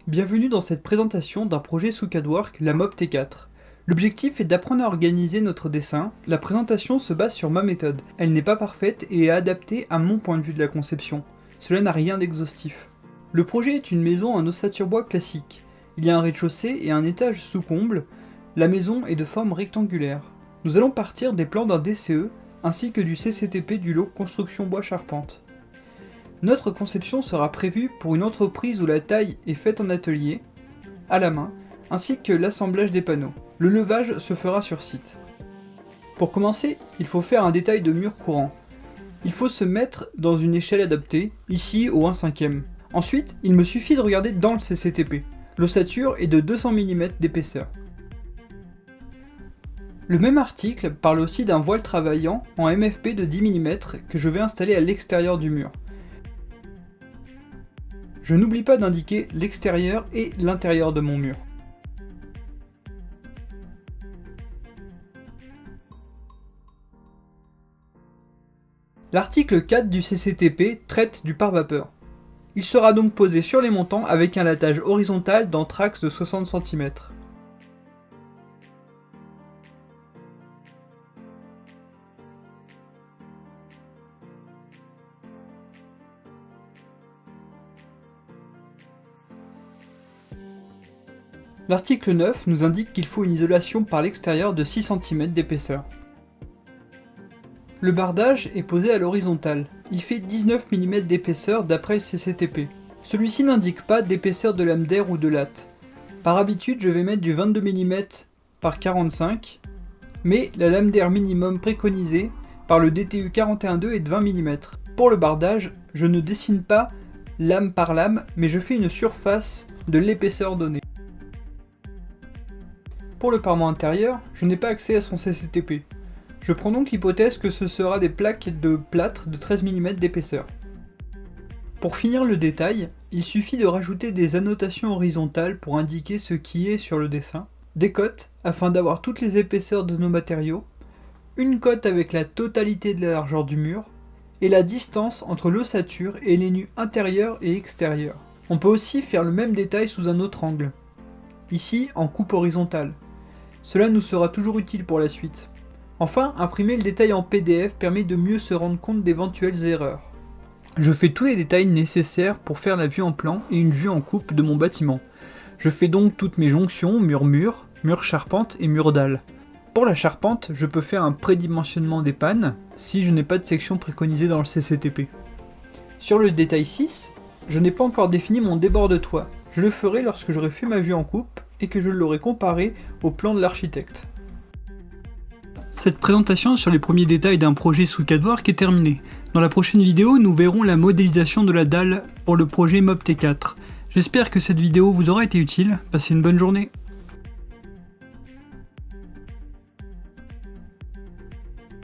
Bienvenue dans cette présentation d'un projet sous CADWorks, la MOB T4. L'objectif est d'apprendre à organiser notre dessin. La présentation se base sur ma méthode. Elle n'est pas parfaite et est adaptée à mon point de vue de la conception. Cela n'a rien d'exhaustif. Le projet est une maison en ossature bois classique. Il y a un rez-de-chaussée et un étage sous comble. La maison est de forme rectangulaire. Nous allons partir des plans d'un DCE ainsi que du CCTP du lot construction bois charpente. Notre conception sera prévue pour une entreprise où la taille est faite en atelier, à la main, ainsi que l'assemblage des panneaux. Le levage se fera sur site. Pour commencer, il faut faire un détail de mur courant. Il faut se mettre dans une échelle adaptée, ici au 1/5. Ensuite, il me suffit de regarder dans le CCTP. L'ossature est de 200 mm d'épaisseur. Le même article parle aussi d'un voile travaillant en MFP de 10 mm que je vais installer à l'extérieur du mur. Je n'oublie pas d'indiquer l'extérieur et l'intérieur de mon mur. L'article 4 du CCTP traite du pare-vapeur. Il sera donc posé sur les montants avec un latage horizontal d'anthrax de 60 cm. L'article 9 nous indique qu'il faut une isolation par l'extérieur de 6 cm d'épaisseur. Le bardage est posé à l'horizontale. Il fait 19 mm d'épaisseur d'après le CCTP. Celui-ci n'indique pas d'épaisseur de lame d'air ou de latte. Par habitude, je vais mettre du 22 mm par 45, mais la lame d'air minimum préconisée par le DTU 41.2 est de 20 mm. Pour le bardage, je ne dessine pas lame par lame, mais je fais une surface de l'épaisseur donnée. Pour le parement intérieur, je n'ai pas accès à son CCTP. Je prends donc l'hypothèse que ce sera des plaques de plâtre de 13 mm d'épaisseur. Pour finir le détail, il suffit de rajouter des annotations horizontales pour indiquer ce qui est sur le dessin, des cotes afin d'avoir toutes les épaisseurs de nos matériaux, une cote avec la totalité de la largeur du mur, et la distance entre l'ossature et les nus intérieurs et extérieurs. On peut aussi faire le même détail sous un autre angle, ici en coupe horizontale. Cela nous sera toujours utile pour la suite. Enfin, imprimer le détail en PDF permet de mieux se rendre compte d'éventuelles erreurs. Je fais tous les détails nécessaires pour faire la vue en plan et une vue en coupe de mon bâtiment. Je fais donc toutes mes jonctions, mur-mur, mur-charpente et mur-dalle. Pour la charpente, je peux faire un prédimensionnement des pannes si je n'ai pas de section préconisée dans le CCTP. Sur le détail 6, je n'ai pas encore défini mon débord de toit. Je le ferai lorsque j'aurai fait ma vue en coupe et que je l'aurai comparé au plan de l'architecte. Cette présentation sur les premiers détails d'un projet sous CADWorks est terminée. Dans la prochaine vidéo, nous verrons la modélisation de la dalle pour le projet MOB T4. J'espère que cette vidéo vous aura été utile. Passez une bonne journée.